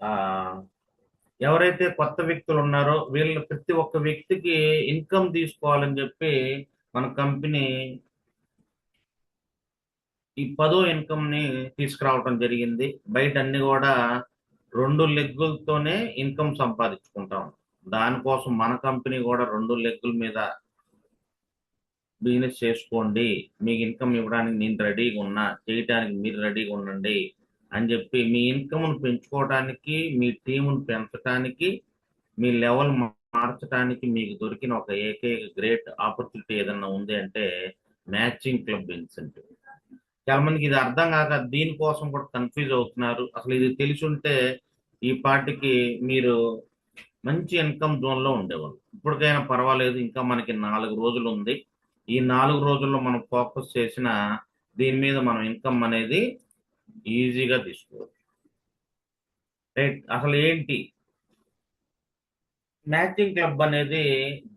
ఆ ఎవరైతే కొత్త వ్యక్తులు ఉన్నారో వీళ్ళు ప్రతి ఒక్క వ్యక్తికి ఇన్కమ్ తీసుకోవాలని చెప్పి మన కంపెనీ ఈ 10వ ఇన్కమ్ ని తీసుకురావటం జరిగింది. బయట అన్ని కూడా 2 లెగ్గులతోనే ఇన్కమ్ సంపాదించుకుంటాం. దానికోసం మన కంపెనీ కూడా 2 లెగ్గుల మీద బిజినెస్ చేసుకోండి, మీకు ఇన్కమ్ ఇవ్వడానికి నేను రెడీగా ఉన్నా, చేయటానికి మీరు రెడీగా ఉండండి అని చెప్పి మీ ఇన్కమ్ను పెంచుకోవడానికి, మీ టీమును పెంచడానికి, మీ లెవెల్ మార్చడానికి మీకు దొరికిన ఒక ఏకైక గ్రేట్ ఆపర్చునిటీ ఏదన్నా ఉంది అంటే మ్యాచింగ్ క్లబ్ ఇన్సెంటివ్. చాలా మందికి ఇది అర్థం కాక దీనికోసం కూడా కన్ఫ్యూజ్ అవుతున్నారు. అసలు ఇది తెలిసి ఉంటే ఈ పార్టీకి మీరు మంచి ఇన్కమ్ జోన్ లో ఉండేవాళ్ళు. ఇప్పటికైనా పర్వాలేదు, ఇంకా మనకి 4 రోజులు ఉంది. ఈ 4 రోజుల్లో మనం ఫోకస్ చేసిన దీని మీద మనం ఇన్కమ్ అనేది ఈజీగా తీసుకోవచ్చు. రైట్, అసలు ఏంటి మ్యాచింగ్ క్లబ్ అనేది?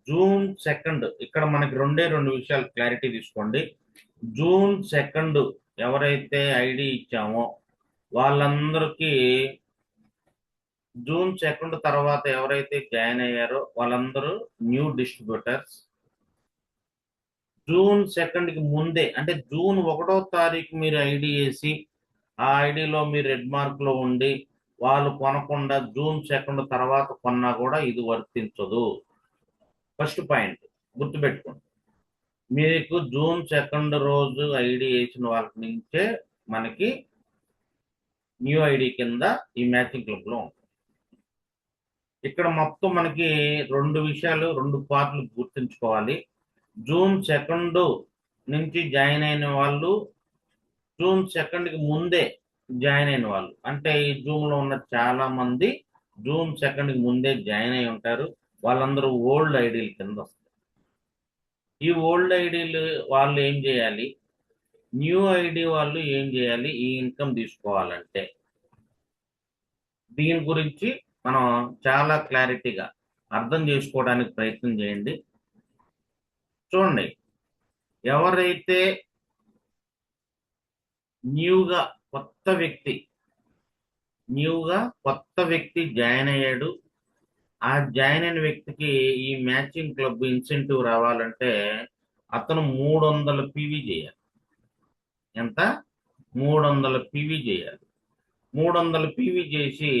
జూన్ 2 ఇక్కడ మనకి 2 విషయాలు క్లారిటీ తీసుకోండి. జూన్ 2 ఎవరైతే ఐడి ఇచ్చామో వాళ్ళందరికీ, జూన్ 2 తర్వాత ఎవరైతే జాయిన్ అయ్యారో వాళ్ళందరూ న్యూ డిస్ట్రిబ్యూటర్స్. జూన్ 2కి ముందే అంటే జూన్ 1వ తారీఖు మీరు ఐడి వేసి ఆ ఐడిలో మీరు రెడ్ మార్క్ లో ఉండి వాళ్ళు కొనకుండా జూన్ 2 తర్వాత కొన్నా కూడా ఇది వర్తించదు. ఫస్ట్ పాయింట్ గుర్తుపెట్టుకోండి. మీకు జూన్ 2 రోజు ఐడి వేసిన వాళ్ళ నుంచే మనకి న్యూ ఐడి కింద ఈ మ్యాచింగ్ క్లబ్ లో ఉంటుంది. ఇక్కడ మొత్తం మనకి 2 విషయాలు, 2 పార్ట్లు గుర్తుంచుకోవాలి. జూన్ 2 నుంచి జాయిన్ అయిన వాళ్ళు, జూన్ 2కి ముందే జాయిన్ అయిన వాళ్ళు, అంటే ఈ జూమ్ లో ఉన్న చాలా మంది జూన్ 2కి ముందే జాయిన్ అయి ఉంటారు. వాళ్ళందరూ ఓల్డ్ ఐడీల కింద వస్తారు. ఈ ఓల్డ్ ఐడీలు వాళ్ళు ఏం చేయాలి, న్యూ ఐడి వాళ్ళు ఏం చేయాలి ఈ ఇన్కమ్ తీసుకోవాలంటే? దీని గురించి మనం చాలా క్లారిటీగా అర్థం చేసుకోవడానికి ప్రయత్నం చేయండి. చూడండి, ఎవరైతే న్యూగా కొత్త వ్యక్తి జాయిన్ అయ్యాడు, ఆ జాయిన్ అయిన వ్యక్తికి ఈ మ్యాచింగ్ క్లబ్ ఇన్సెంటివ్ రావాలంటే అతను 300 పీవీ చేయాలి. ఎంత? 300 పీవీ చేయాలి. 300 పీవీ చేసి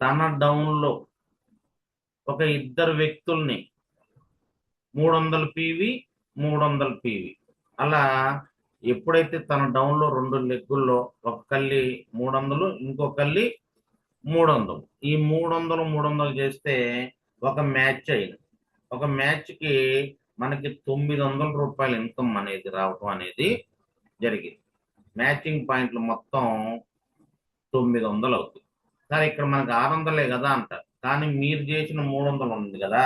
తన డౌన్లో ఒక 2 వ్యక్తుల్ని 300 పీవీ 300 పీవీ అలా, ఎప్పుడైతే తన డౌన్లో 2 లెగ్గుల్లో ఒక కల్లి 300, ఇంకో కల్లి 300, ఈ 300 300 చేస్తే ఒక మ్యాచ్ అయింది. ఒక మ్యాచ్కి మనకి రూ. 900 ఇన్కమ్ అనేది రావటం అనేది జరిగింది. మ్యాచింగ్ పాయింట్లు మొత్తం 900 అవుతుంది. సరే, ఇక్కడ మనకి 600 కదా అంటారు, కానీ మీరు చేసిన 300 ఉంది కదా,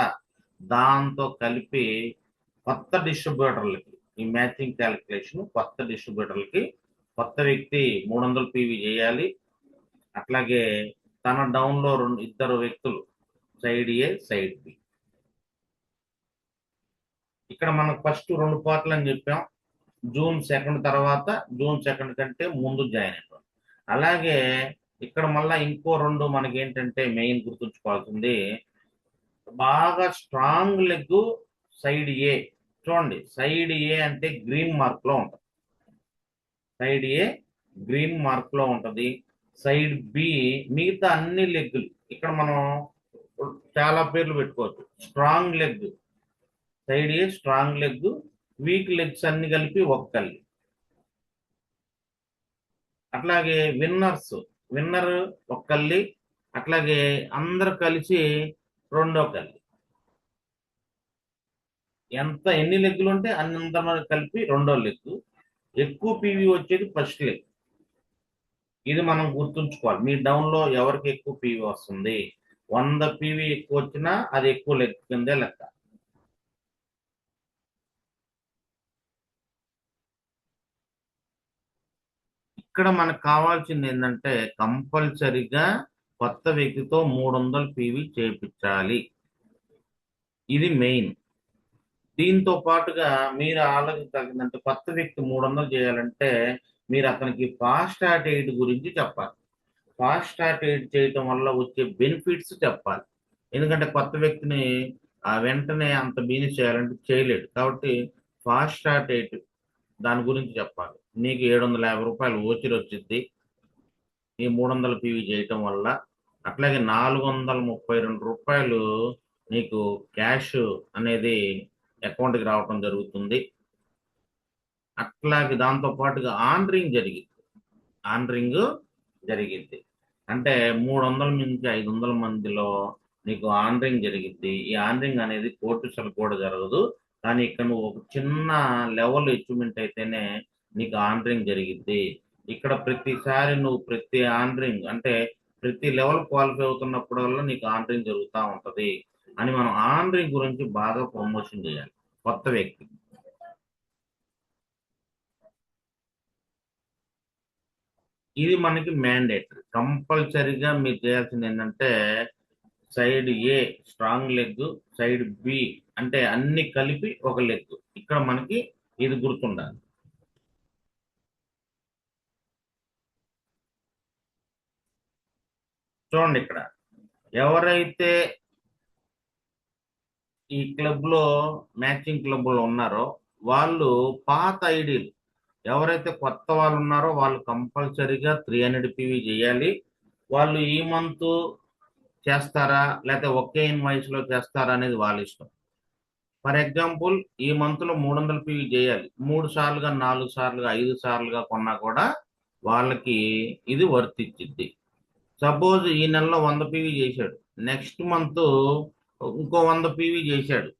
దాంతో కలిపి కొత్త డిస్ట్రిబ్యూటర్లకి ఈ మ్యాచింగ్ క్యాలిక్యులేషన్, కొత్త డిస్ట్రిబ్యూటర్లకి కొత్త వ్యక్తి 300 పీవీ చేయాలి. అట్లాగే తన డౌన్లో 2 వ్యక్తులు, సైడ్ ఏ సైడ్ బి. ఇక్కడ మనకు ఫస్ట్ 2 పార్ట్లు అని చెప్పాం. జూన్ 2 తర్వాత, జూన్ 2 కంటే ముందు జాయిన్ అయిపోయాం. అలాగే ఇక్కడ మళ్ళా ఇంకో 2 మనకి ఏంటంటే మెయిన్ గుర్తుంచుకోవాల్సింది, బాగా స్ట్రాంగ్ లెగ్ సైడ్ ఏ. చూడండి, సైడ్ ఏ అంటే గ్రీన్ మార్క్ లో ఉంటుంది. సైడ్ ఏ గ్రీన్ మార్క్ లో ఉంటది. సైడ్ బి మిగతా అన్ని లెగ్గులు, ఇక్కడ మనం చాలా పేర్లు పెట్టుకోవచ్చు. Strong leg, side A strong leg, week legs అన్ని కలిపి ఒక కల్లి. అట్లాగే విన్నర్ ఒక కల్లి, అట్లాగే అందరు కలిసి 2వ కల్లి. ఎన్ని లెగ్గులు ఉంటే అందరూ కలిపి 2వ లెగ్. ఎక్కువ పీవీ వచ్చేది ఫస్ట్ లెగ్. ఇది మనం గుర్తుంచుకోవాలి. మీ డౌన్లో ఎవరికి ఎక్కువ పీవీ వస్తుంది, 100 పీవీ ఎక్కువ వచ్చినా అది ఎక్కువ లెగ్ కిందే లెక్క. ఇక్కడ మనకు కావాల్సింది ఏంటంటే కంపల్సరిగా కొత్త వ్యక్తితో 300 పీవీ చేయించాలి. ఇది మెయిన్. దీంతో పాటుగా మీరు ఆలోచించాల్సిందంటే, కొత్త వ్యక్తి 300 చేయాలంటే మీరు అతనికి ఫాస్ట్ స్టార్ట్ ఎయిట్ గురించి చెప్పాలి. ఫాస్ట్ స్టార్ట్ చేయటం వల్ల వచ్చే బెనిఫిట్స్ చెప్పాలి. ఎందుకంటే కొత్త వ్యక్తిని వెంటనే అంత బిజినెస్ చేయాలంటే చేయలేడు. కాబట్టి ఫాస్ట్ స్టార్ట్ దాని గురించి చెప్పాలి. నీకు రూ. 750 ఓచర్ వచ్చింది ఈ 300 పీవీ చేయటం వల్ల. అట్లాగే రూ. 432 నీకు క్యాష్ అనేది అకౌంట్కి రావటం జరుగుతుంది. అట్లాగే దాంతో పాటుగా ఆనరింగ్ జరిగింది. అంటే 300 నుంచి 500 మందిలో నీకు ఆనరింగ్ జరిగింది. ఈ ఆనరింగ్ అనేది కోర్టు సలు కూడా జరగదు. కానీ ఇక్కడ నువ్వు ఒక చిన్న లెవెల్ అచీవ్మెంట్ అయితేనే నీకు ఆనరింగ్ జరిగింది. ఇక్కడ ప్రతిసారి నువ్వు ప్రతి ఆనరింగ్ అంటే ప్రతి లెవెల్ క్వాలిఫై అవుతున్నప్పుడు వల్ల నీకు ఆనరింగ్ జరుగుతూ ఉంటది అని మనం ఆనరింగ్ గురించి బాగా ప్రమోషన్ చేయాలి కొత్త వ్యక్తి. ఇది మనకి మ్యాండేటరీ. కంపల్సరీగా మీరు చేయాల్సింది ఏంటంటే side A strong leg, side B అంటే అన్ని కలిపి ఒక లెగ్. ఇక్కడ మనకి ఇది గుర్తుండాలి. చూడండి, ఇక్కడ ఎవరైతే ఈ క్లబ్ లో మ్యాచింగ్ క్లబ్ లో ఉన్నారో వాళ్ళు పాత ఐడీలు, ఎవరైతే కొత్త వాళ్ళు ఉన్నారో వాళ్ళు కంపల్సరీగా 300 పీవీ చేయాలి. వాళ్ళు ఈ మంత్ చేస్తారా లేకపోతే ఒకే ఇన్వాయిస్ లో చేస్తారా అనేది వాళ్ళ ఇష్టం. ఫర్ ఎగ్జాంపుల్ ఈ మంత్ లో 300 పీవీ చేయాలి. 3 సార్లుగా 4 సార్లుగా 5 సార్లుగా కొన్నా కూడా వాళ్ళకి ఇది వర్తిచ్చిద్ది. సపోజ్ ఈ నెలలో 100 పీవీ చేశాడు, నెక్స్ట్ మంత్ ఇంకో 100 పీవీ చేశాడు,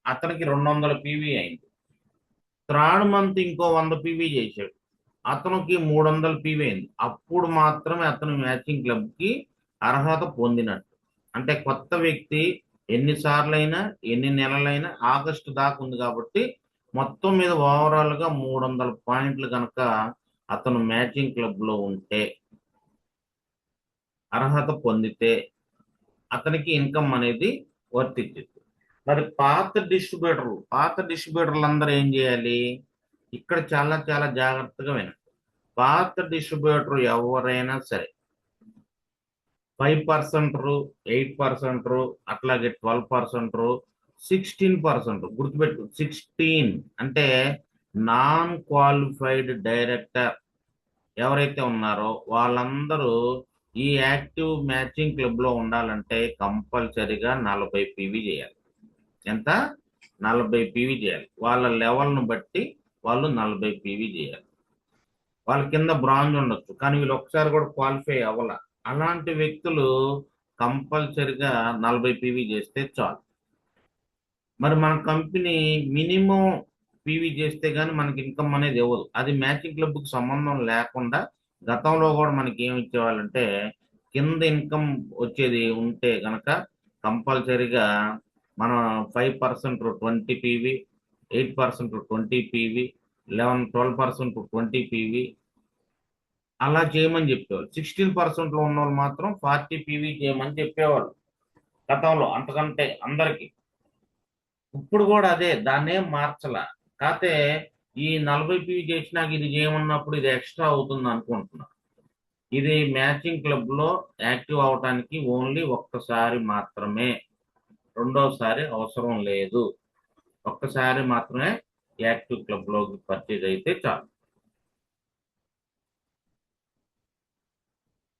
అతనికి 200 పీవీ అయింది. థర్డ్ మంత్ ఇంకో 100 పీవీ చేశాడు, అతనికి 300 పీవీ అయింది. అప్పుడు మాత్రమే అతను మ్యాచింగ్ క్లబ్ కి అర్హత పొందినట్టు. అంటే కొత్త వ్యక్తి ఎన్నిసార్లైనా ఎన్ని నెలలైనా ఆగస్టు దాకా ఉంది కాబట్టి మొత్తం మీద ఓవరాల్ గా 300 పాయింట్లు కనుక అతను మ్యాచింగ్ క్లబ్ లో ఉంటే అర్హత పొందితే అతనికి ఇన్కమ్ అనేది వర్తించింది. మరి పాత డిస్ట్రిబ్యూటర్లు అందరూ ఏం చేయాలి? ఇక్కడ చాలా చాలా జాగ్రత్తగా వినండి. పాత డిస్ట్రిబ్యూటర్ ఎవరైనా సరే 5%, 8%, అట్లాగే 12%, 16%, గుర్తుపెట్టు 16 అంటే నాన్ క్వాలిఫైడ్ డైరెక్టర్ ఎవరైతే ఉన్నారో వాళ్ళందరూ ఈ యాక్టివ్ మ్యాచింగ్ క్లబ్ లో ఉండాలంటే కంపల్సరిగా 40 పీవీ చేయాలి. ఎంత? 40 పీవీ చేయాలి. వాళ్ళ లెవెల్ను బట్టి వాళ్ళు 40 పీవీ చేయాలి. వాళ్ళ కింద బ్రాంజ్ ఉండొచ్చు కానీ వీళ్ళు ఒకసారి కూడా క్వాలిఫై అవ్వాల. అలాంటి వ్యక్తులు కంపల్సరిగా 40 పీవీ చేస్తే చాలు. మరి మన కంపెనీ మినిమం పీవీ చేస్తే గానీ మనకి ఇన్కమ్ అనేది ఇవ్వదు. అది మ్యాచింగ్ క్లబ్ కు సంబంధం లేకుండా గతంలో కూడా మనకి ఏమి ఇచ్చేవాళ్ళంటే కింద ఇన్కమ్ వచ్చేది ఉంటే గనక కంపల్సరిగా మనం 5% 20 పీవీ, 8% 20 పీవీ, 12% 20 పీవీ అలా చేయమని చెప్పేవాళ్ళు. 16% లో ఉన్న వాళ్ళు మాత్రం 40 పీవీ చేయమని చెప్పేవాళ్ళు గతంలో. అంతకంటే అందరికి ఇప్పుడు కూడా అదే, దాన్నేం మార్చలా. కాకపోతే ఈ 40 పీవీ చేసినాక ఇది చేయమన్నప్పుడు ఇది ఎక్స్ట్రా అవుతుంది అనుకుంటున్నా. ఇది మ్యాచింగ్ క్లబ్ లో యాక్టివ్ అవటానికి ఓన్లీ ఒక్కసారి మాత్రమే, రెండోసారి అవసరం లేదు. ఒక్కసారి మాత్రమే యాక్టివ్ క్లబ్ లోకి పర్చేజ్ అయితే చాలు.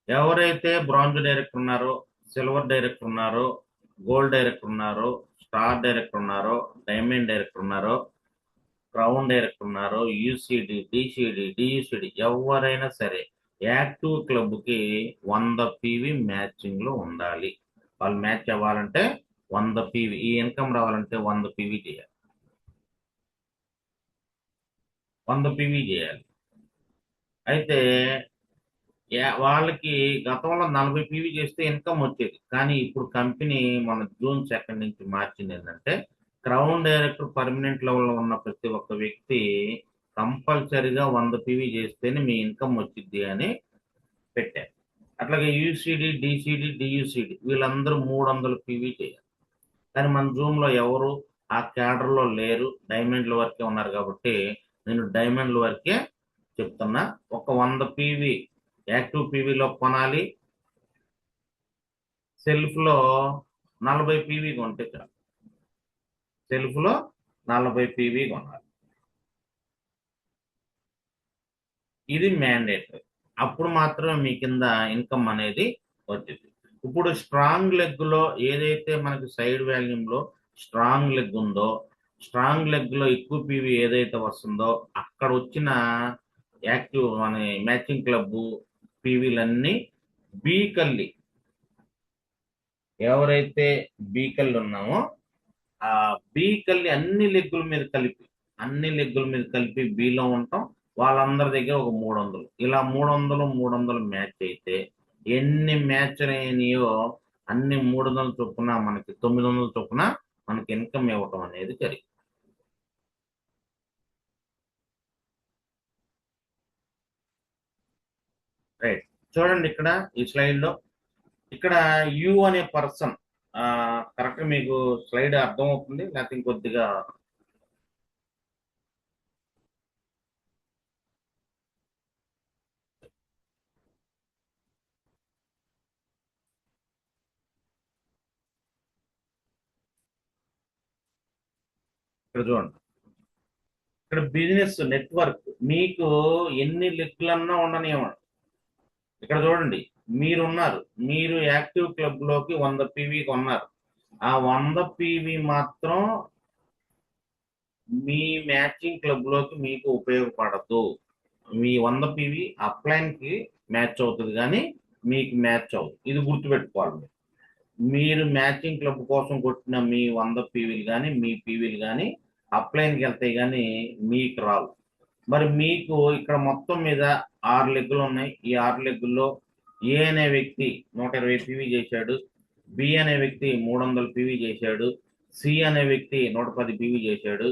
ఎవరైతే బ్రాంజ్ డైరెక్టర్ ఉన్నారో, సిల్వర్ డైరెక్టర్ ఉన్నారో, గోల్డ్ డైరెక్టర్ ఉన్నారో, స్టార్ డైరెక్టర్ ఉన్నారో, డైమండ్ డైరెక్టర్ ఉన్నారో, క్రౌన్ డైరెక్టర్ ఉన్నారో, యూసిడి, డిసిడి, డియుసిడి ఎవరైనా సరే యాక్టివ్ క్లబ్ కి 100 పీవీ మ్యాచింగ్ లో ఉండాలి. వాళ్ళు మ్యాచ్ అవ్వాలంటే 100 పీవీ, ఈ ఇన్కమ్ రావాలంటే 100 పీవీ చేయాలి. 100 పీవీ చేయాలి. అయితే వాళ్ళకి గతంలో 40 పీవీ చేస్తే ఇన్కమ్ వచ్చేది. కానీ ఇప్పుడు కంపెనీ మన జూన్ 2 నుంచి మార్చింది ఏంటంటే క్రౌన్ డైరెక్టర్ పర్మనెంట్ లెవెల్లో ఉన్న ప్రతి ఒక్క వ్యక్తి కంపల్సరిగా 100 పీవీ చేస్తేనే మీ ఇన్కమ్ వచ్చింది అని పెట్టారు. అట్లాగే యూసిడి, డిసిడి, డియుసిడి వీళ్ళందరూ 300 పీవీ చేయాలి. కానీ మన జూమ్ లో ఎవరు ఆ క్యాడర్ లో లేరు, డైమండ్ల వరకే ఉన్నారు. కాబట్టి నేను డైమండ్ల వరకే చెప్తున్నా. ఒక 100 పీవీ యాక్టివ్ పీవీలో కొనాలి. సెల్ఫ్లో 40 పీవీ కొంటే చాలు. సెల్ఫ్లో 40 పీవీ కొనాలి. ఇది మ్యాండేటరీ. అప్పుడు మాత్రమే మీ కింద ఇన్కమ్ అనేది వచ్చింది. ఇప్పుడు స్ట్రాంగ్ లెగ్ లో ఏదైతే మనకి సైడ్ వాల్యూమ్ లో స్ట్రాంగ్ లెగ్ ఉందో, స్ట్రాంగ్ లెగ్ లో ఎక్కువ పీవీ ఏదైతే వస్తుందో అక్కడ వచ్చిన యాక్టివ్ మన మ్యాచింగ్ క్లబ్ పీవీలన్నీ బీకల్లి, ఎవరైతే బీకల్లి ఉన్నామో ఆ బీకల్లి అన్ని లెగ్గుల మీద కలిపి బీలో ఉంటాం. వాళ్ళందరి దగ్గర ఒక 300, ఇలా 300 మ్యాచ్ అయితే ఎన్ని మ్యాచ్ అయినాయో అన్ని 300 చొప్పున మనకి 900 చొప్పున మనకి ఇన్కమ్ ఇవ్వటం అనేది జరిగింది. రైట్, చూడండి ఇక్కడ ఈ స్లైడ్ లో ఇక్కడ యు అనే పర్సన్, కరెక్ట్ మీకు స్లైడ్ అర్థం అవుతుంది లేకపోతే ఇంకొద్దిగా? ఇక్కడ చూడండి, ఇక్కడ బిజినెస్ నెట్వర్క్ మీకు ఎన్ని లెక్కలన్నా ఉండనివ్వండి. ఇక్కడ చూడండి, మీరున్నారు, మీరు యాక్టివ్ క్లబ్ లోకి 100 పీవీ కొన్నారు. ఆ 100 పీవీ మాత్రం మీ మ్యాచింగ్ క్లబ్ లోకి మీకు ఉపయోగపడదు. మీ 100 పీవీ అప్లైన్ కి మ్యాచ్ అవుతుంది కానీ మీకు మ్యాచ్ అవుతుంది. ఇది గుర్తుపెట్టుకోవాలి. మీరు మ్యాచింగ్ క్లబ్ కోసం కొట్టిన మీ 100 పీవీలు కానీ మీ పీవీలు కానీ అప్లైన్కి వెళ్తాయి కానీ మీకు రావు. మరి మీకు ఇక్కడ మొత్తం మీద 6 లెగ్గులు ఉన్నాయి. ఈ 6 లెగ్గుల్లో ఏ అనే వ్యక్తి 120 పీవీ చేశాడు, బి అనే వ్యక్తి 300 పీవీ చేశాడు, సి అనే వ్యక్తి 110 పీవీ చేశాడు,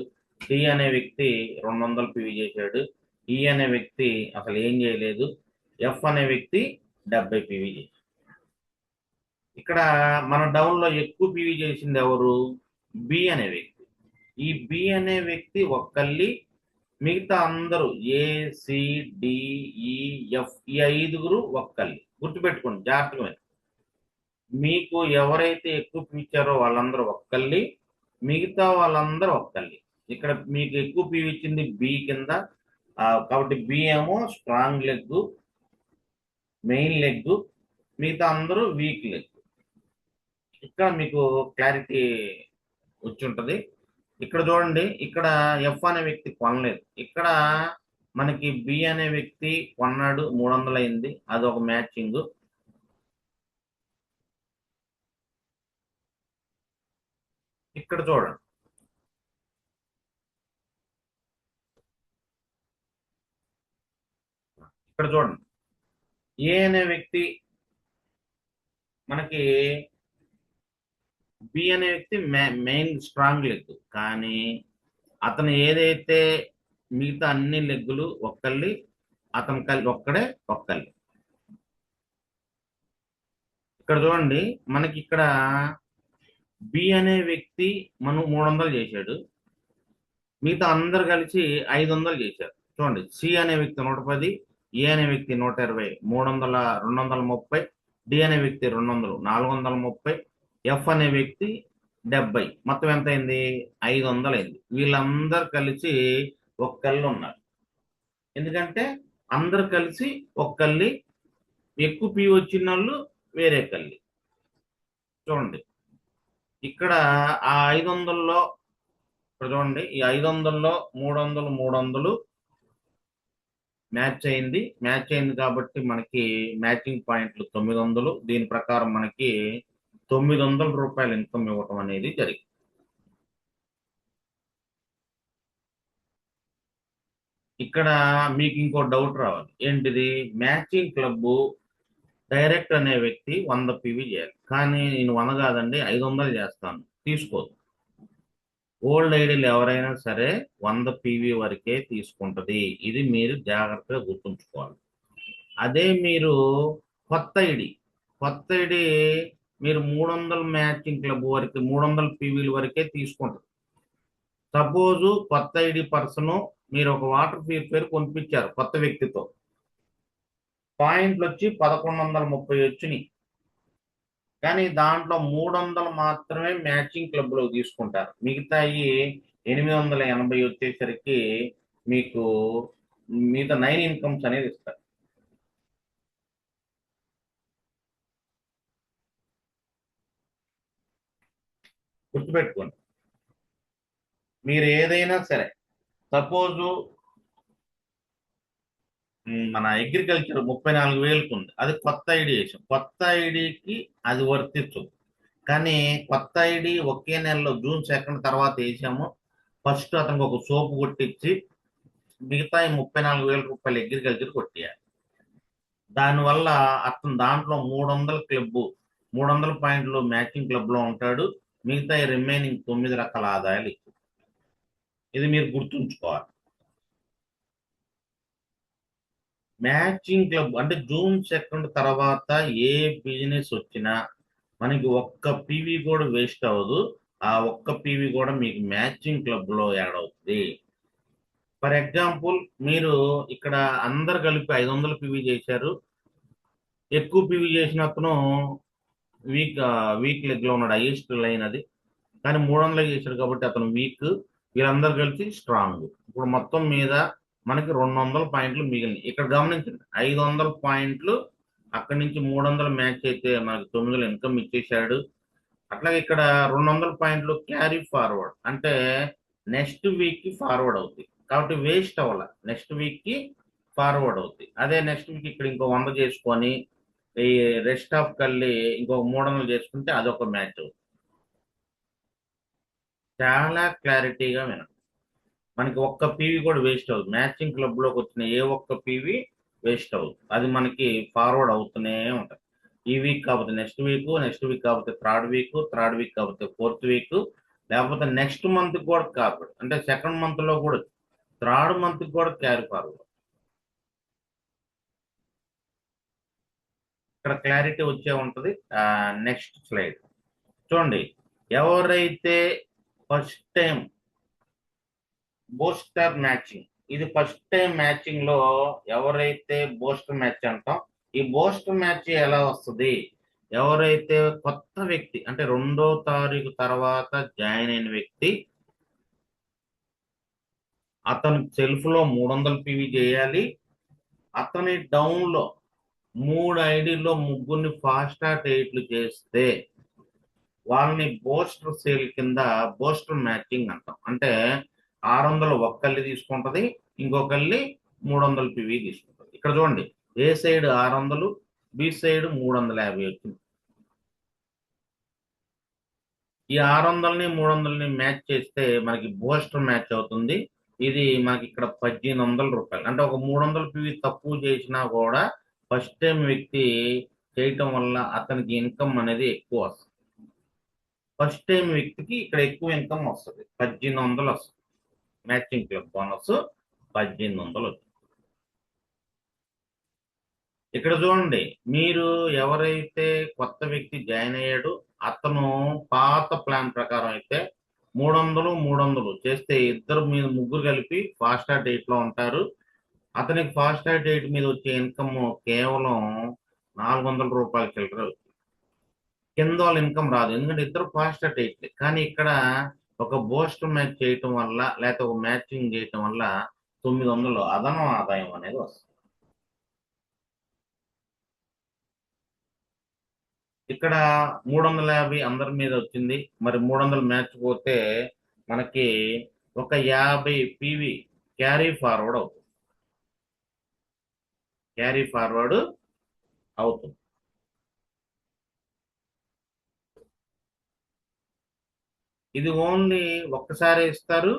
డి అనే వ్యక్తి 200 పీవీ చేశాడు, ఈ అనే వ్యక్తి అసలు ఏం చేయలేదు, ఎఫ్ అనే వ్యక్తి 70 పీవీ చేశాడు. ఇక్కడ మన డౌన్ లో ఎక్కువ పీవీ చేసింది ఎవరు? బి అనే వ్యక్తి. ఈ బి అనే వ్యక్తి ఒక్కళ్ళి, మిగతా అందరూ ఏసిడిఈఎఫ్ ఈ 5గురు ఒక్కళ్ళి. గుర్తుపెట్టుకోండి జాగ్రత్తగా. మీకు ఎవరైతే ఎక్కువ పిలిచారో వాళ్ళందరూ ఒక్కళ్ళి, మిగతా వాళ్ళందరూ ఒక్కళ్ళి. ఇక్కడ మీకు ఎక్కువ పీవీ ఇచ్చింది బి కింద, కాబట్టి బి ఏమో స్ట్రాంగ్ లెగ్, మెయిన్ లెగ్, మిగతా అందరూ వీక్ లెగ్. ఇక్కడ మీకు క్లారిటీ వచ్చి ఉంటుంది. ఇక్కడ చూడండి, ఇక్కడ ఎఫ్ అనే వ్యక్తి కొనలేదు. ఇక్కడ మనకి బి అనే వ్యక్తి కొన్నాడు, 300 అయింది, అది ఒక మ్యాచింగ్. ఇక్కడ చూడండి, ఇక్కడ చూడండి, ఏ అనే వ్యక్తి మనకి బి అనే వ్యక్తి మెయిన్ స్ట్రాంగ్ లెగ్, కానీ అతను ఏదైతే మిగతా అన్ని లెగ్గులు ఒక్కళ్ళి, అతను ఒక్కడే ఒక్కళ్ళి. ఇక్కడ చూడండి, మనకి ఇక్కడ బి అనే వ్యక్తి మనం 300 చేశాడు, మిగతా అందరు కలిసి 500 చేశారు. చూడండి, సి అనే వ్యక్తి 110, ఏ అనే వ్యక్తి 120, 300 230, డి అనే వ్యక్తి 200 430, ఎఫ్ అనే వ్యక్తి 70, మొత్తం ఎంత అయింది? 500 అయింది. వీళ్ళందరూ కలిసి ఒక్కళ్ళు ఉన్నారు. ఎందుకంటే అందరు కలిసి ఒక్కళ్ళి, ఎక్కువ పీ వచ్చిన వాళ్ళు వేరే కళ్ళి. చూడండి, ఇక్కడ ఆ 500లో ఇక్కడ చూడండి, ఈ 500లో 300 మ్యాచ్ అయింది. మ్యాచ్ అయింది కాబట్టి మనకి మ్యాచింగ్ పాయింట్లు 900. దీని ప్రకారం మనకి 900 రూపాయలు ఇన్కమ్ ఇవ్వటం అనేది జరిగింది. ఇక్కడ మీకు ఇంకో డౌట్ రావాలి, ఏంటిది? మ్యాచింగ్ క్లబ్ డైరెక్ట్ అనే వ్యక్తి 100 పీవీ చేయాలి, కానీ నేను 100 కాదండి 500 చేస్తాను, తీసుకోదు. ఓల్డ్ ఐడీలు ఎవరైనా సరే 100 పీవీ వరకే తీసుకుంటది. ఇది మీరు జాగ్రత్తగా గుర్తుంచుకోవాలి. అదే మీరు కొత్త ఐడి మీరు 300 మ్యాచింగ్ క్లబ్ వరకు 300 పీవీల వరకే తీసుకుంటారు. సపోజు కొత్త ఐడి పర్సన్ మీరు ఒక వాటర్ ప్యూరిఫైయర్ కొనిపించారు కొత్త వ్యక్తితో, పాయింట్లు వచ్చి 1130 వచ్చినాయి. కానీ దాంట్లో 300 మాత్రమే మ్యాచింగ్ క్లబ్లో తీసుకుంటారు. మిగతా 880 వచ్చేసరికి మీకు మిగతా 9 ఇన్కమ్స్ అనేది ఇస్తారు. గుర్తుపెట్టుకోండి, మీరు ఏదైనా సరే, సపోజు మన అగ్రికల్చర్ 34,000కు ఉంది, అది కొత్త ఐడి వేసాం, కొత్త ఐడికి అది వర్తించదు. కానీ కొత్త ఐడి ఒకే నెలలో జూన్ 2 తర్వాత వేసాము, ఫస్ట్ అతనికి ఒక సోపు కొట్టించి మిగతా 34,000 రూపాయలు అగ్రికల్చర్ కొట్టేయాలి. దానివల్ల అతను దాంట్లో 300 పాయింట్లు మ్యాచింగ్ క్లబ్ లో ఉంటాడు. మిగతా రిమైనింగ్ 9 రకాల ఆదాయాలు ఇచ్చారు. ఇది మీరు గుర్తుంచుకోవాలి. మ్యాచింగ్ క్లబ్ అంటే జూన్ 2 తర్వాత ఏ బిజినెస్ వచ్చినా మనకి ఒక్క పీవీ కూడా వేస్ట్ అవ్వదు. ఆ ఒక్క పీవీ కూడా మీకు మ్యాచింగ్ క్లబ్ లో యాడ్ అవుతుంది. ఫర్ ఎగ్జాంపుల్, మీరు ఇక్కడ అందరు కలిపి 500 పీవీ చేశారు. ఎక్కువ పీవీ చేసిన అతను వీక్ లెగ్ లో ఉన్నాడు, హైయెస్ట్ లైన్ అది. కానీ 300 చేశాడు కాబట్టి అతను వీక్. వీళ్ళందరూ కలిసి స్ట్రాంగ్. ఇప్పుడు మొత్తం మీద మనకి 200 పాయింట్లు మిగిలినాయి. ఇక్కడ గమనించండి, 500 పాయింట్లు అక్కడి నుంచి 300 మ్యాచ్ అయితే మనకి 900 ఇన్కమ్ ఇచ్చేసాడు. అట్లాగే ఇక్కడ 200 పాయింట్లు క్యారీ ఫార్వర్డ్, అంటే నెక్స్ట్ వీక్ కి ఫార్వర్డ్ అవుతాయి కాబట్టి వేస్ట్ అవ్వాల, నెక్స్ట్ వీక్ కి ఫార్వర్డ్ అవుతాయి. అదే నెక్స్ట్ వీక్ ఇక్కడ ఇంకో 100 చేసుకొని ఈ రెస్ట్ ఆఫ్ కల్లి ఇంకొక 300 చేసుకుంటే అదొక మ్యాచ్ అవుతుంది. చాలా క్లారిటీగా వినండి, మనకి ఒక్క పీవీ కూడా వేస్ట్ అవుతుంది. మ్యాచింగ్ క్లబ్ లోకి వచ్చిన ఏ ఒక్క పీవీ వేస్ట్ అవుతుంది. అది మనకి ఫార్వర్డ్ అవుతూనే ఉంటుంది. ఈ వీక్ కాకపోతే నెక్స్ట్ వీక్, నెక్స్ట్ వీక్ కాకపోతే థర్డ్ వీక్, థర్డ్ వీక్ కాకపోతే ఫోర్త్ వీక్, లేకపోతే నెక్స్ట్ మంత్ కూడా కాదు, అంటే సెకండ్ మంత్ లో కూడా, థర్డ్ మంత్ కూడా క్యారీ ఫార్వర్డ్. ఇక్కడ క్లారిటీ వచ్చే ఉంటుంది. నెక్స్ట్ స్లైడ్ చూడండి. ఎవరైతే ఫస్ట్ టైం బూస్టర్ మ్యాచింగ్, ఇది ఫస్ట్ టైం మ్యాచింగ్ లో ఎవరైతే బూస్టర్ మ్యాచ్ అంటాం, ఈ బూస్టర్ మ్యాచ్ ఎలా వస్తుంది? ఎవరైతే కొత్త వ్యక్తి అంటే 2వ తారీఖు తర్వాత జాయిన్ అయిన వ్యక్తి, అతను సెల్ఫ్ లో 300 పీవీ చేయాలి. అతని డౌన్ లో 3 ఐడీల్లో ముగ్గురిని ఫాస్ట్ స్టార్ట్ 8లు చేస్తే వాళ్ళని బూస్టర్ సేల్ కింద బూస్టర్ మ్యాచింగ్ అంటాం. అంటే 600 ఒక్కళ్ళి తీసుకుంటది, ఇంకొకళ్ళి 300 పివి తీసుకుంటది. ఇక్కడ చూడండి, ఏ సైడ్ 600, బి సైడ్ 350 వచ్చింది. ఈ 600ని 300ని మ్యాచ్ చేస్తే మనకి బూస్టర్ మ్యాచ్ అవుతుంది. ఇది మనకి ఇక్కడ 1800 రూపాయలు. అంటే ఒక 300 పివి తక్కువ చేసినా కూడా ఫస్ట్ టైం వ్యక్తి చేయటం వల్ల అతనికి ఇన్కమ్ అనేది ఎక్కువ వస్తుంది. ఫస్ట్ టైం వ్యక్తికి ఇక్కడ ఎక్కువ ఇన్కమ్ వస్తుంది, 1800 వస్తుంది. మ్యాచింగ్ క్లబ్ బోనస్ 1800 వచ్చింది. ఇక్కడ చూడండి, మీరు ఎవరైతే కొత్త వ్యక్తి జాయిన్ అయ్యాడో అతను పాత ప్లాన్ ప్రకారం అయితే 300 300 చేస్తే ఇద్దరు మీద ముగ్గురు కలిపి ఫాస్ట్ స్టార్ట్ 8లో ఉంటారు. అతనికి ఫాస్ట్ స్టార్ట్ 8 మీద వచ్చే ఇన్కమ్ కేవలం 400 రూపాయల చిల్లర. కింద వాళ్ళ ఇన్కమ్ రాదు, ఎందుకంటే ఇద్దరు ఫాస్ట్ స్టార్ట్ 8. కానీ ఇక్కడ ఒక బూస్టర్ మ్యాచ్ చేయటం వల్ల, లేకపోతే ఒక మ్యాచింగ్ చేయటం వల్ల 900 అదనం ఆదాయం అనేది వస్తుంది. ఇక్కడ 350 అందరి మీద వచ్చింది. మరి 300 మ్యాచ్ పోతే మనకి ఒక 50 పీవీ క్యారీ ఫార్వర్డ్ అవుతుంది. క్యారీ ఫార్వర్డ్ అవుతుంది. ఇది ఓన్లీ ఒక్కసారి ఇస్తారు,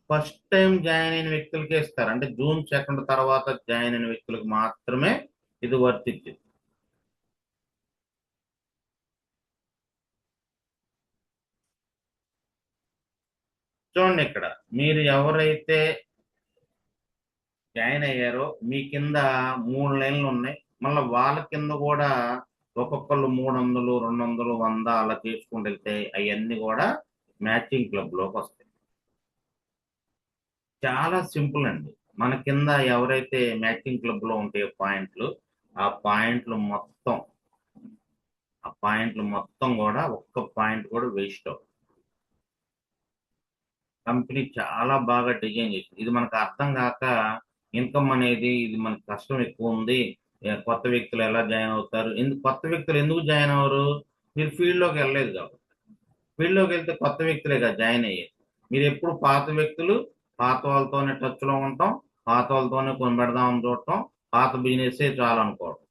ఫస్ట్ టైం జాయిన్ అయిన వ్యక్తులకే ఇస్తారు. అంటే జూన్ 2 తర్వాత జాయిన్ అయిన వ్యక్తులకు మాత్రమే ఇది వర్తించింది. చూడండి, ఇక్కడ మీరు ఎవరైతే జాయిన్ అయ్యారో మీ కింద 3 లైన్లు ఉన్నాయి. మళ్ళీ వాళ్ళ కింద కూడా ఒక్కొక్కళ్ళు 300, 200, 100 అలా చేసుకుంటూ వెళ్తే అవన్నీ కూడా మ్యాచింగ్ క్లబ్ లోకి వస్తాయి. చాలా సింపుల్ అండి. మన కింద ఎవరైతే మ్యాచింగ్ క్లబ్ లో ఉంటాయో పాయింట్లు, ఆ పాయింట్లు మొత్తం కూడా ఒక్క పాయింట్ కూడా వేస్ట్ అవుతుంది. కంపెనీ చాలా బాగా డిజైన్ చేసింది. ఇది మనకు అర్థం కాక ఇన్కమ్ అనేది ఇది మనకు కష్టం ఎక్కువ ఉంది, కొత్త వ్యక్తులు ఎలా జాయిన్ అవుతారు, కొత్త వ్యక్తులు ఎందుకు జాయిన్ అవ్వరు? మీరు ఫీల్డ్లోకి వెళ్ళలేదు కాబట్టి. ఫీల్డ్లోకి వెళ్తే కొత్త వ్యక్తులే కదా జాయిన్ అయ్యేది. మీరు ఎప్పుడు పాత వ్యక్తులు, పాత వాళ్ళతోనే టచ్లో ఉంటాం, పాత వాళ్ళతోనే కొనిపెడదామని చూడటం, పాత బిజినెస్ చాలనుకోవడం.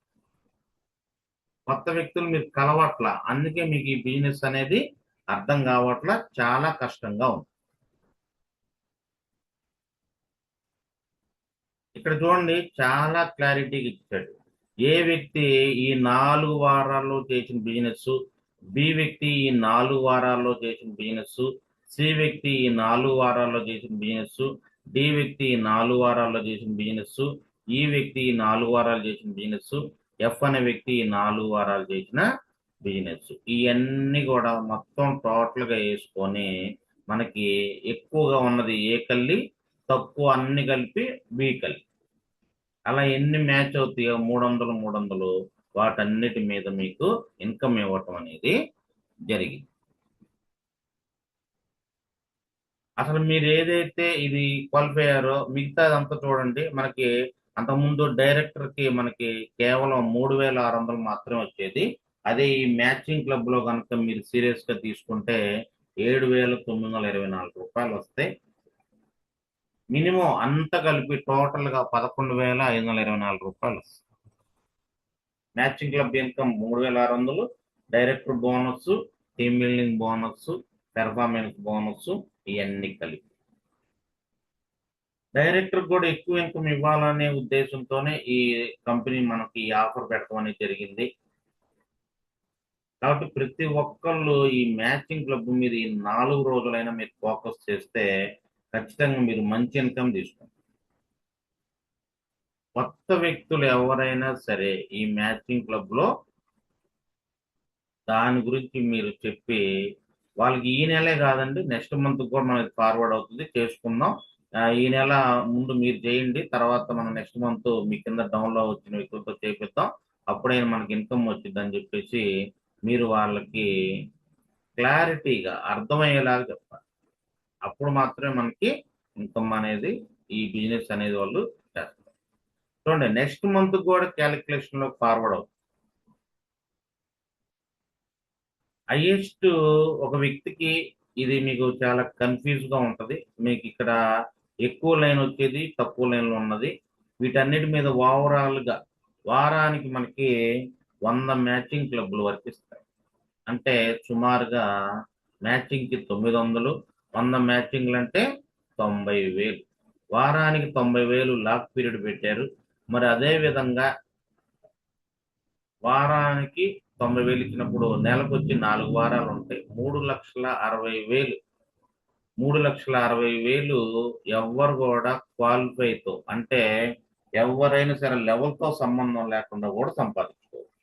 కొత్త వ్యక్తులు మీరు కలవట్ల, అందుకే మీకు ఈ బిజినెస్ అనేది అర్థం కావట్ల, చాలా కష్టంగా ఉంది. ఇక్కడ చూడండి, చాలా క్లారిటీగా ఇచ్చాడు. ఏ వ్యక్తి ఈ 4 వారాల్లో చేసిన బిజినెస్, బి వ్యక్తి ఈ 4 వారాల్లో చేసిన బిజినెస్, సి వ్యక్తి ఈ 4 వారాల్లో చేసిన బిజినెస్, డి వ్యక్తి ఈ 4 వారాల్లో చేసిన బిజినెస్, ఈ వ్యక్తి ఈ 4 వారాలు చేసిన బిజినెస్, ఎఫ్ అనే వ్యక్తి ఈ 4 వారాలు చేసిన బిజినెస్. ఇవన్నీ కూడా మొత్తం టోటల్గా వేసుకొని మనకి ఎక్కువగా ఉన్నది ఏ కల్లి, తక్కువ అన్ని కలిపి బి కల్లి. అలా ఎన్ని మ్యాచ్ అవుతాయో 300 వాటన్నిటి మీద మీకు ఇన్కమ్ ఇవ్వటం అనేది జరిగింది. అసలు మీరు ఏదైతే ఇది క్వాలిఫై అయ్యారో మిగతాదంతా చూడండి. మనకి అంతకుముందు డైరెక్టర్కి మనకి కేవలం 3600 మాత్రమే వచ్చేది. అదే ఈ మ్యాచింగ్ క్లబ్లో కనుక మీరు సీరియస్గా తీసుకుంటే 7924 వస్తాయి. మినిమం అంతా కలిపి టోటల్గా 11,524 వస్తాయి. Matching club income 3600, director bonus, team building bonus, performance bonus, ఇవన్నీ కలిపి. డైరెక్టర్ కూడా ఎక్కువ ఇన్కమ్ ఇవ్వాలనే ఉద్దేశంతోనే ఈ కంపెనీ మనకి ఈ ఆఫర్ పెట్టడం అనేది జరిగింది. కాబట్టి ప్రతి ఒక్కళ్ళు ఈ మ్యాచింగ్ క్లబ్ మీద ఈ 4 రోజులైనా మీరు ఫోకస్ చేస్తే ఖచ్చితంగా మీరు మంచి ఇన్కమ్ తీసుకుంటారు. కొత్త వ్యక్తులు ఎవరైనా సరే ఈ మ్యాచింగ్ క్లబ్లో దాని గురించి మీరు చెప్పి వాళ్ళకి ఈ నెలే కాదండి, నెక్స్ట్ మంత్ కూడా మనకి ఫార్వర్డ్ అవుతుంది, చేసుకుందాం, ఈ నెల ముందు మీరు చేయండి, తర్వాత మనం నెక్స్ట్ మంత్ మీ కింద డౌన్లో వచ్చిన వ్యక్తులతో చేపిద్దాం, అప్పుడైనా మనకి ఇన్కమ్ వచ్చింది అని చెప్పేసి మీరు వాళ్ళకి క్లారిటీగా అర్థమయ్యేలాగా చెప్పాలి. అప్పుడు మాత్రమే మనకి ఇన్కమ్ అనేది, ఈ బిజినెస్ అనేది వాళ్ళు చేస్తారు. చూడండి, నెక్స్ట్ మంత్ కూడా క్యాలిక్యులేషన్లో ఫార్వర్డ్ అవుతుంది. హైయెస్ట్ ఒక వ్యక్తికి ఇది మీకు చాలా కన్ఫ్యూజ్గా ఉంటుంది. మీకు ఇక్కడ ఎక్కువ లైన్ వచ్చేది, తక్కువ లైన్లో ఉన్నది. వీటన్నిటి మీద ఓవరాల్గా వారానికి మనకి 100 మ్యాచింగ్ క్లబ్లు వర్తిస్తాయి. అంటే సుమారుగా మ్యాచింగ్కి 900, 100 మ్యాచింగ్లు అంటే 90,000. వారానికి 90,000 లాక్ పీరియడ్ పెట్టారు. మరి అదే విధంగా వారానికి 90,000 ఇచ్చినప్పుడు నెలకు వచ్చి 4 వారాలు ఉంటాయి. 3,60,000. 3,60,000 ఎవరు కూడా క్వాలిఫైతో, అంటే ఎవరైనా సరే లెవెల్తో సంబంధం లేకుండా కూడా సంపాదించుకోవచ్చు.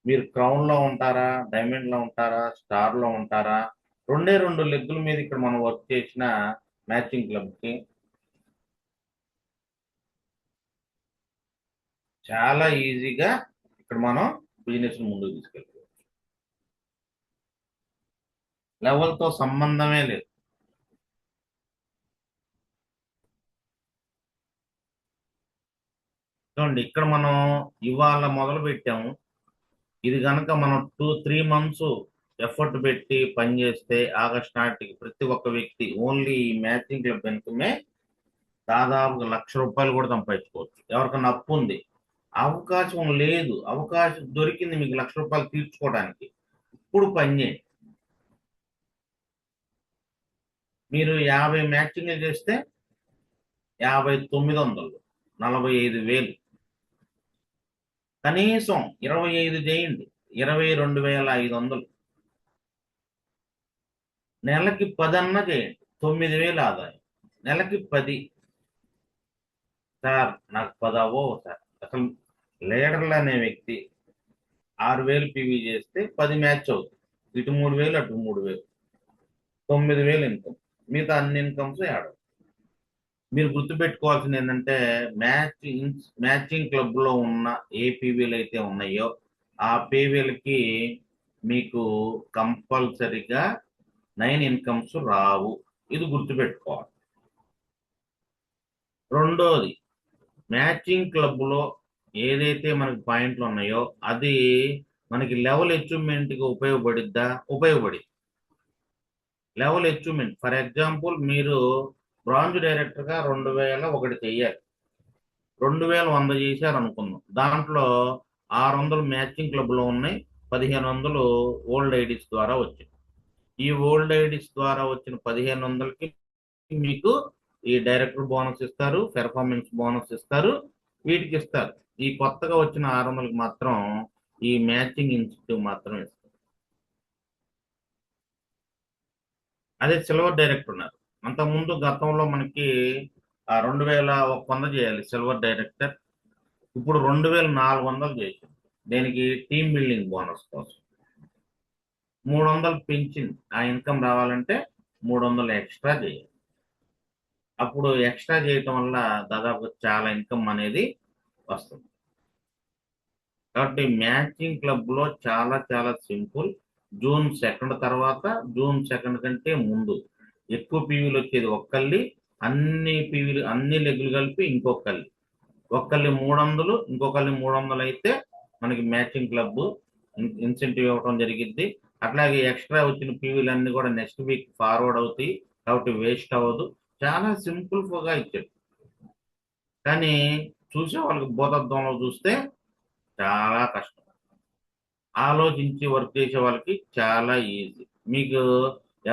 మీరు క్రౌన్లో ఉంటారా, డైమండ్లో ఉంటారా, స్టార్లో ఉంటారా, రెండే 2 లెగ్గుల మీద ఇక్కడ మనం వర్క్ చేసిన మ్యాచింగ్ క్లబ్కి చాలా ఈజీగా ఇక్కడ మనం బిజినెస్ ముందుకు తీసుకెళ్ళిపోవచ్చు. లెవెల్తో సంబంధమే లేదు. చూడండి, ఇక్కడ మనం ఇవాళ మొదలు పెట్టాము. ఇది కనుక మనం 2-3 మంత్స్ ఎఫర్ట్ పెట్టి పనిచేస్తే ఆగస్ట్ నాటికి ప్రతి ఒక్క వ్యక్తి ఓన్లీ ఈ మ్యాచింగ్ క్లబ్ ఇన్కమే దాదాపుగా ₹1,00,000 కూడా సంపాదించుకోవచ్చు. ఎవరికన్నా అప్పు ఉంది, అవకాశం లేదు, అవకాశం దొరికింది మీకు ₹1,00,000 తీర్చుకోవడానికి, ఇప్పుడు పని చేయండి. మీరు 50 మ్యాచింగ్లు చేస్తే 5,900, 45,000. కనీసం 25 చేయండి, 22,500. నెలకి 10 అన్నా చేయండి, 9,000 ఆదాయం. నెలకి 10. సార్ నాకు 10 అవ్వవు సార్. అసలు లీడర్లు అనే వ్యక్తి 6,000 పీవీ చేస్తే 10 మ్యాచ్ అవుతుంది. ఇటు 3,000, అటు 3,000, 9,000 ఇన్కమ్. మిగతా అన్ని ఇన్కమ్స్ యాడ్ అవుతాయి. మీరు గుర్తుపెట్టుకోవాల్సింది ఏంటంటే మ్యాచింగ్ క్లబ్ లో ఉన్న ఏ పీవీలు అయితే ఉన్నాయో ఆ పీవీలకి మీకు కంపల్సరిగా 9 ఇన్కమ్స్ రావు. ఇది గుర్తుపెట్టుకోవాలి. రెండోది, మ్యాచింగ్ క్లబ్ లో ఏదైతే మనకి పాయింట్లు ఉన్నాయో అది మనకి లెవెల్ అచీవ్మెంట్ కి ఉపయోగపడిద్దా? ఉపయోగపడి లెవెల్ అచీవ్మెంట్. ఫర్ ఎగ్జాంపుల్, మీరు బ్రాంజ్ డైరెక్టర్ గా 2001 చెయ్యాలి. 2100 చేశారు అనుకుందాం. దాంట్లో 600 మ్యాచింగ్ క్లబ్ లో ఉన్నాయి, 1500 ఓల్డ్ ఐడీస్ ద్వారా వచ్చాయి. ఈ ఓల్డ్ ఐడీస్ ద్వారా వచ్చిన 1500కి మీకు ఈ డైరెక్టర్ బోనస్ ఇస్తారు, పెర్ఫార్మెన్స్ బోనస్ ఇస్తారు, వీటికి ఇస్తారు. ఈ కొత్తగా వచ్చిన 600కి మాత్రం ఈ మ్యాచింగ్ ఇన్సెంటివ్ మాత్రం ఇస్తారు. అదే సిల్వర్ డైరెక్టర్ ఉన్నారు. అంతకుముందు గతంలో మనకి 2100 చేయాలి సిల్వర్ డైరెక్టర్. ఇప్పుడు 2400 చేశారు. దేనికి? టీమ్ బిల్డింగ్ బోనస్ కోసం 300 పెంచింది. ఆ ఇన్కమ్ రావాలంటే 300 ఎక్స్ట్రా చేయాలి. అప్పుడు ఎక్స్ట్రా చేయటం వల్ల దాదాపు చాలా ఇన్కమ్ అనేది వస్తుంది. కాబట్టి మ్యాచింగ్ క్లబ్ లో చాలా చాలా సింపుల్. జూన్ 2 తర్వాత, జూన్ 2 కంటే ముందు ఎక్కువ పీవీలు వచ్చేది ఒక్కళ్ళి. అన్ని పీవీలు, అన్ని లెగ్గులు కలిపి ఇంకొకళ్ళి. ఒక్కళ్ళి 300, ఇంకొకళ్ళి 300 అయితే మనకి మ్యాచింగ్ క్లబ్ ఇన్సెంటివ్ ఇవ్వడం జరిగింది. అట్లాగే ఎక్స్ట్రా వచ్చిన పీవీలు అన్ని కూడా నెక్స్ట్ వీక్ ఫార్వర్డ్ అవుతాయి. కాబట్టి వేస్ట్ అవ్వదు. చాలా సింపుల్ గా ఇచ్చాడు. కానీ చూసే వాళ్ళకి భూతత్వంలో చూస్తే చాలా కష్టం. ఆలోచించి వర్క్ చేసే వాళ్ళకి చాలా ఈజీ. మీకు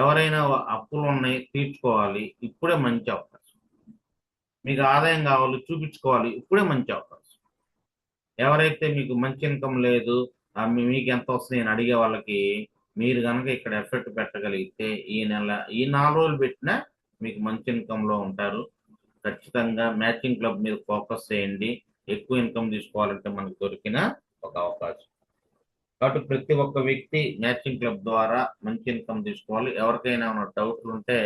ఎవరైనా అప్పులు ఉన్నాయి, తీర్చుకోవాలి, ఇప్పుడే మంచి అవకాశం. మీకు ఆదాయం కావాలి, చూపించుకోవాలి, ఇప్పుడే మంచి అవకాశం. ఎవరైతే మీకు మంచి ఇన్కమ్ లేదు, మీకు ఎంత వస్తుంది అని అడిగే వాళ్ళకి మీరు కనుక ఇక్కడ ఎఫర్ట్ పెట్టగలిగితే ఈ 4 రోజులు పెట్టినా మీకు మంచి ఇన్కమ్ లో ఉంటారు. ఖచ్చితంగా మ్యాచింగ్ క్లబ్ మీద ఫోకస్ చేయండి. ఎక్కువ ఇన్కమ్ తీసుకోవాలంటే మనకు దొరికిన ఒక అవకాశం. కాబట్టి ప్రతి ఒక్క వ్యక్తి మ్యాచింగ్ క్లబ్ ద్వారా మంచి ఇన్కమ్ తీసుకోవాలి. ఎవరికైనా ఉన్న డౌట్లు ఉంటే